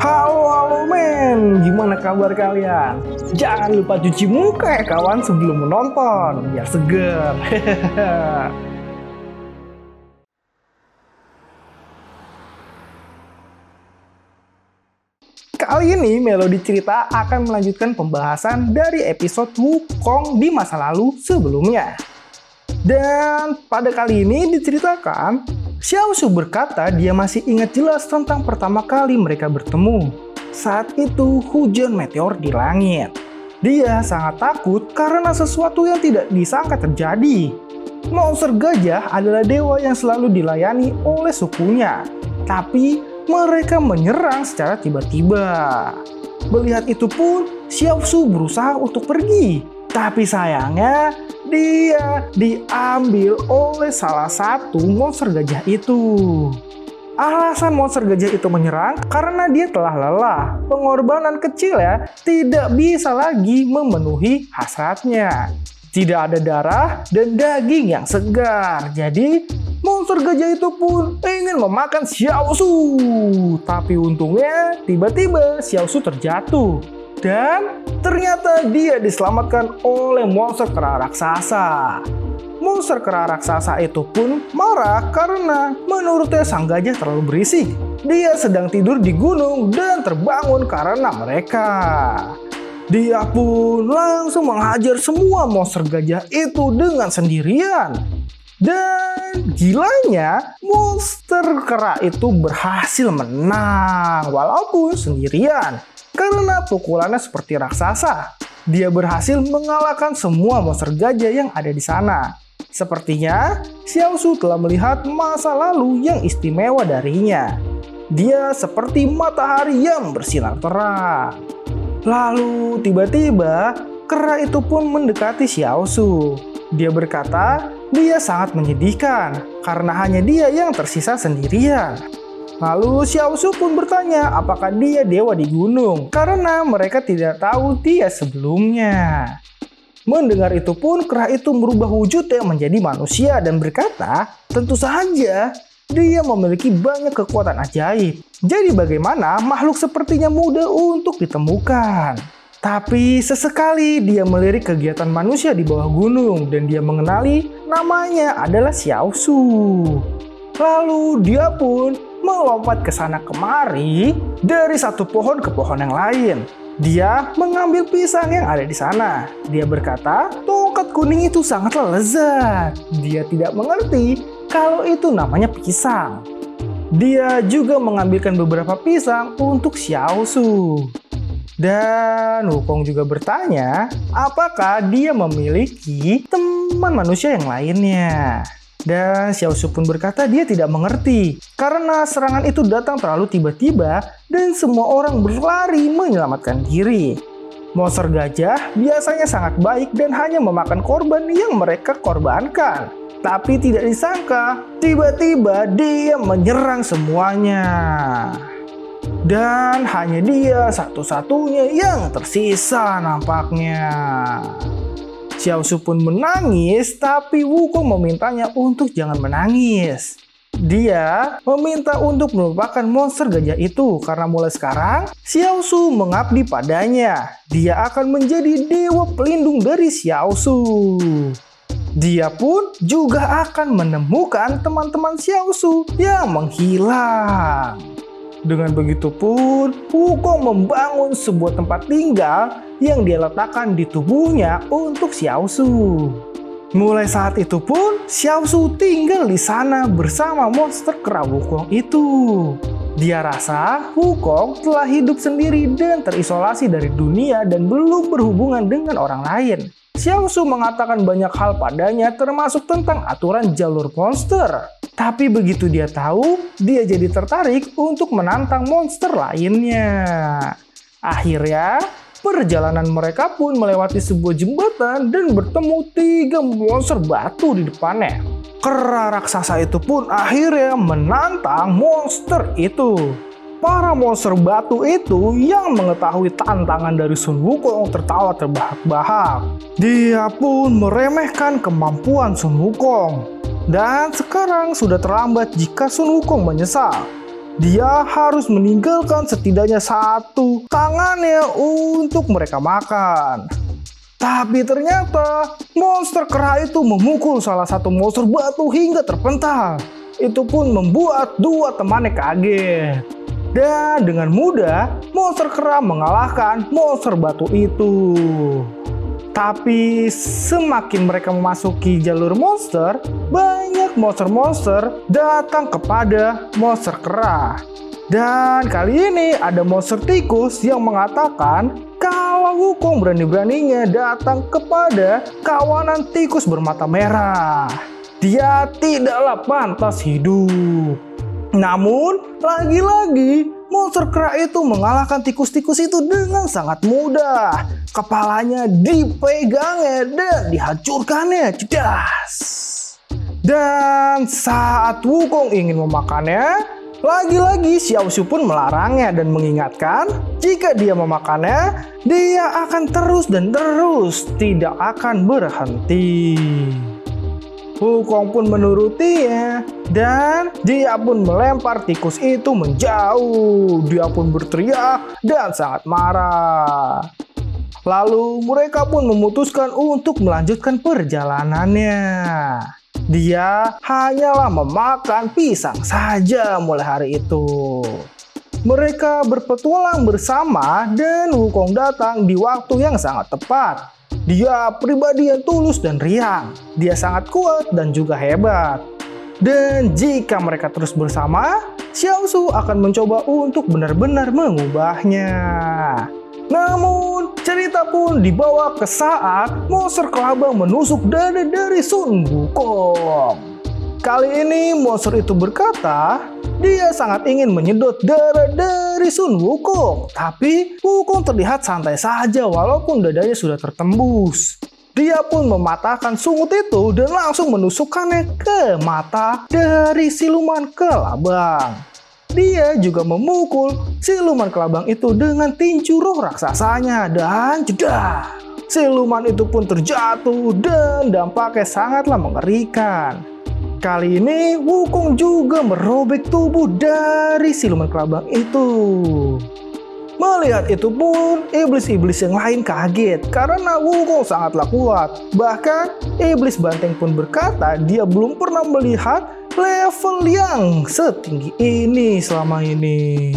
Halo men, gimana kabar kalian? Jangan lupa cuci muka ya kawan sebelum menonton, biar seger. Kali ini Melodi Cerita akan melanjutkan pembahasan dari episode Wukong di masa lalu sebelumnya. Dan pada kali ini diceritakan, Xiaosu berkata dia masih ingat jelas tentang pertama kali mereka bertemu. Saat itu hujan meteor di langit. Dia sangat takut karena sesuatu yang tidak disangka terjadi. Monster gajah adalah dewa yang selalu dilayani oleh sukunya. Tapi mereka menyerang secara tiba-tiba. Melihat itu pun, Xiaosu berusaha untuk pergi. Tapi sayangnya, dia diambil oleh salah satu monster gajah itu. Alasan monster gajah itu menyerang karena dia telah lelah. Pengorbanan kecil ya, tidak bisa lagi memenuhi hasratnya. Tidak ada darah dan daging yang segar. Jadi, monster gajah itu pun ingin memakan Xiaosu. Tapi untungnya, tiba-tiba Xiaosu terjatuh. Dan ternyata dia diselamatkan oleh monster kera raksasa. Monster kera raksasa itu pun marah karena menurutnya sang gajah terlalu berisik. Dia sedang tidur di gunung dan terbangun karena mereka. Dia pun langsung menghajar semua monster gajah itu dengan sendirian. Dan gilanya, monster kera itu berhasil menang walaupun sendirian. Karena pukulannya seperti raksasa, dia berhasil mengalahkan semua monster gajah yang ada di sana. Sepertinya, Xiaosu telah melihat masa lalu yang istimewa darinya. Dia seperti matahari yang bersinar terang. Lalu tiba-tiba, kera itu pun mendekati Xiaosu. Dia berkata, dia sangat menyedihkan karena hanya dia yang tersisa sendirian. Lalu Xiaosu pun bertanya apakah dia dewa di gunung karena mereka tidak tahu dia sebelumnya. Mendengar itu pun kera itu merubah wujudnya menjadi manusia dan berkata, tentu saja dia memiliki banyak kekuatan ajaib. Jadi bagaimana makhluk sepertinya mudah untuk ditemukan. Tapi sesekali dia melirik kegiatan manusia di bawah gunung dan dia mengenali namanya adalah Xiaosu. Lalu dia pun melompat ke sana kemari dari satu pohon ke pohon yang lain. Dia mengambil pisang yang ada di sana. Dia berkata, tongkat kuning itu sangatlah lezat. Dia tidak mengerti kalau itu namanya pisang. Dia juga mengambilkan beberapa pisang untuk Xiaosu. Dan Wukong juga bertanya, apakah dia memiliki teman manusia yang lainnya. Dan Xiaosu pun berkata dia tidak mengerti karena serangan itu datang terlalu tiba-tiba dan semua orang berlari menyelamatkan diri. Monster gajah biasanya sangat baik dan hanya memakan korban yang mereka korbankan. Tapi tidak disangka, tiba-tiba dia menyerang semuanya. Dan hanya dia satu-satunya yang tersisa nampaknya. Xiaosu pun menangis, tapi Wukong memintanya untuk jangan menangis. Dia meminta untuk melupakan monster gajah itu karena mulai sekarang Xiaosu mengabdi padanya. Dia akan menjadi dewa pelindung dari Xiaosu. Dia pun juga akan menemukan teman-teman Xiaosu yang menghilang. Dengan begitu pun, Wukong membangun sebuah tempat tinggal yang dia letakkan di tubuhnya untuk Xiaosu. Mulai saat itu pun, Xiaosu tinggal di sana bersama monster kera Wukong itu. Dia rasa Wukong telah hidup sendiri dan terisolasi dari dunia dan belum berhubungan dengan orang lain. Xiaosu mengatakan banyak hal padanya termasuk tentang aturan jalur monster. Tapi begitu dia tahu, dia jadi tertarik untuk menantang monster lainnya. Akhirnya, perjalanan mereka pun melewati sebuah jembatan dan bertemu 3 monster batu di depannya. Kera raksasa itu pun akhirnya menantang monster itu. Para monster batu itu yang mengetahui tantangan dari Sun Wukong tertawa terbahak-bahak. Dia pun meremehkan kemampuan Sun Wukong. Dan sekarang sudah terlambat jika Sun Wukong menyesal. dia harus meninggalkan setidaknya satu tangannya untuk mereka makan. Tapi ternyata monster kera itu memukul salah satu monster batu hingga terpental. Itu pun membuat dua temannya kaget. Dan dengan mudah monster kera mengalahkan monster batu itu. Tapi semakin mereka memasuki jalur monster, banyak monster-monster datang kepada monster kera. Dan kali ini ada monster tikus yang mengatakan kalau Wukong berani-beraninya datang kepada kawanan tikus bermata merah. Dia tidaklah pantas hidup. Namun, lagi-lagi monster kera itu mengalahkan tikus-tikus itu dengan sangat mudah. Kepalanya dipegangnya dan dihancurkannya. Cedas. Dan saat Wukong ingin memakannya, lagi-lagi Xiao Shu pun melarangnya dan mengingatkan jika dia memakannya, dia akan terus dan terus tidak akan berhenti. Wukong pun menurutinya dan dia pun melempar tikus itu menjauh. Dia pun berteriak dan sangat marah. Lalu mereka pun memutuskan untuk melanjutkan perjalanannya. Dia hanyalah memakan pisang saja mulai hari itu. Mereka berpetualang bersama dan Wukong datang di waktu yang sangat tepat. Dia pribadi yang tulus dan riang. Dia sangat kuat dan juga hebat. Dan jika mereka terus bersama, Xiao Shu akan mencoba untuk benar-benar mengubahnya. Namun, cerita pun dibawa ke saat monster kelabang menusuk dada dari Sun Wukong. Kali ini monster itu berkata, dia sangat ingin menyedot darah dari Sun Wukong. Tapi Wukong terlihat santai saja walaupun dadanya sudah tertembus. Dia pun mematahkan sungut itu dan langsung menusukkannya ke mata dari siluman kelabang. Dia juga memukul siluman kelabang itu dengan tinju roh raksasanya dan jedar. Siluman itu pun terjatuh dan dampaknya sangatlah mengerikan. Kali ini Wukong juga merobek tubuh dari siluman kelabang itu. Melihat itu pun iblis-iblis yang lain kaget karena Wukong sangatlah kuat. Bahkan iblis banteng pun berkata dia belum pernah melihat level yang setinggi ini selama ini.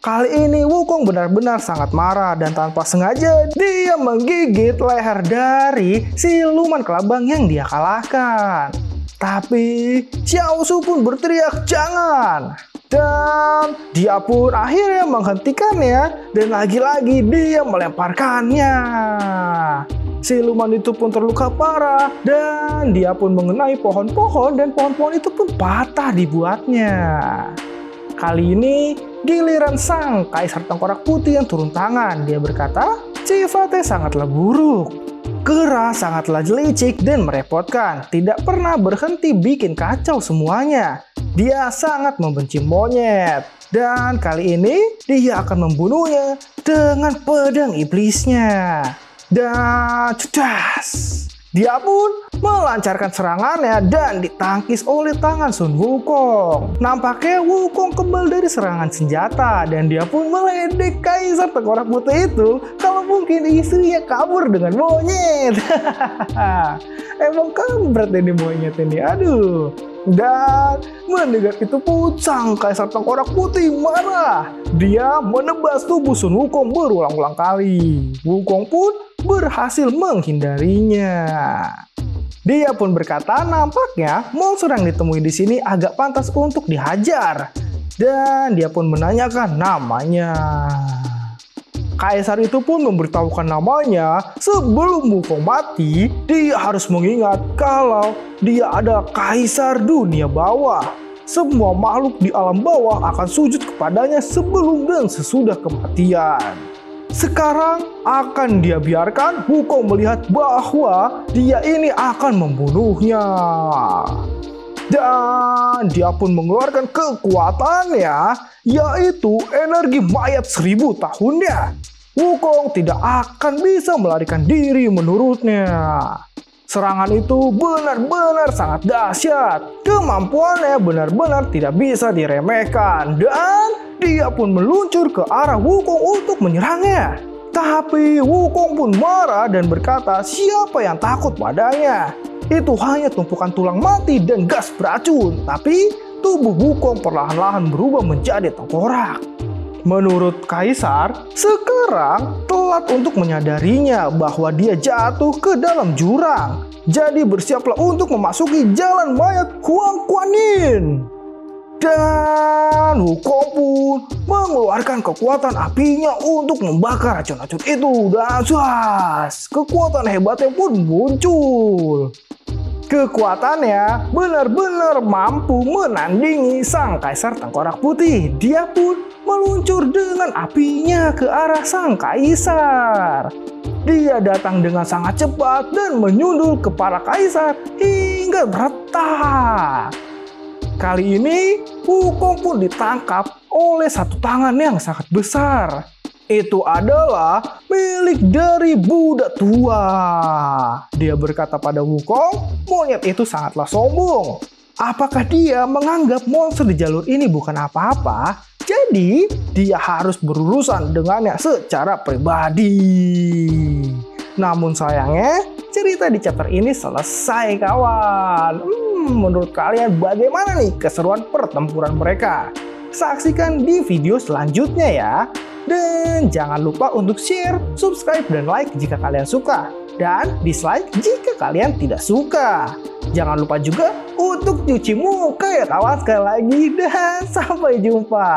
Kali ini Wukong benar-benar sangat marah dan tanpa sengaja dia menggigit leher dari siluman kelabang yang dia kalahkan. Tapi Xiao Shu pun berteriak jangan. Dan dia pun akhirnya menghentikannya dan lagi-lagi dia melemparkannya. Siluman itu pun terluka parah dan dia pun mengenai pohon-pohon dan pohon-pohon itu pun patah dibuatnya. Kali ini giliran sang kaisar tengkorak putih yang turun tangan. Dia berkata, sifatnya sangatlah buruk. Keras, sangatlah licik dan merepotkan. Tidak pernah berhenti bikin kacau semuanya. Dia sangat membenci monyet. Dan kali ini dia akan membunuhnya dengan pedang iblisnya. Dan cedas. Dia pun melancarkan serangannya dan ditangkis oleh tangan Sun Wukong. Nampaknya Wukong kebal dari serangan senjata dan dia pun meledek kaisar tengkorak putih itu kalau mungkin istrinya kabur dengan monyet. Emang kampret ini monyet ini, aduh. Dan mendengar itu pun sang kaisar tengkorak putih marah. Dia menebas tubuh Sun Wukong berulang-ulang kali. Wukong pun berhasil menghindarinya. Dia pun berkata nampaknya monster yang ditemui di sini agak pantas untuk dihajar. Dan dia pun menanyakan namanya. Kaisar itu pun memberitahukan namanya. Sebelum Wukong mati, dia harus mengingat kalau dia adalah kaisar dunia bawah. Semua makhluk di alam bawah akan sujud kepadanya sebelum dan sesudah kematian. Sekarang akan dia biarkan Wukong melihat bahwa dia ini akan membunuhnya. Dan dia pun mengeluarkan kekuatannya, yaitu energi mayat 1000 tahunnya. Wukong tidak akan bisa melarikan diri menurutnya. Serangan itu benar-benar sangat dahsyat. Kemampuannya benar-benar tidak bisa diremehkan. Dan dia pun meluncur ke arah Wukong untuk menyerangnya. Tapi Wukong pun marah dan berkata siapa yang takut padanya. Itu hanya tumpukan tulang mati dan gas beracun. Tapi tubuh Wukong perlahan-lahan berubah menjadi tengkorak. Menurut Kaisar, sekarang telat untuk menyadarinya bahwa dia jatuh ke dalam jurang. Jadi bersiaplah untuk memasuki jalan mayat Huang Quanyin. Dan Wukong pun mengeluarkan kekuatan apinya untuk membakar racun-racun itu. Dan kekuatan hebatnya pun muncul. Kekuatannya benar-benar mampu menandingi sang Kaisar Tengkorak Putih. Dia pun meluncur dengan apinya ke arah sang Kaisar. Dia datang dengan sangat cepat dan menyundul kepala Kaisar hingga retak. Kali ini Wukong pun ditangkap oleh satu tangan yang sangat besar. Itu adalah milik dari Buddha tua. Dia berkata pada Wukong, monyet itu sangatlah sombong. Apakah dia menganggap monster di jalur ini bukan apa-apa? Jadi dia harus berurusan dengannya secara pribadi. Namun sayangnya cerita di chapter ini selesai kawan. Menurut kalian bagaimana nih keseruan pertempuran mereka? Saksikan di video selanjutnya ya. Dan jangan lupa untuk share, subscribe, dan like jika kalian suka. Dan dislike jika kalian tidak suka. Jangan lupa juga untuk cuci muka ya kawan sekali lagi. Dan sampai jumpa.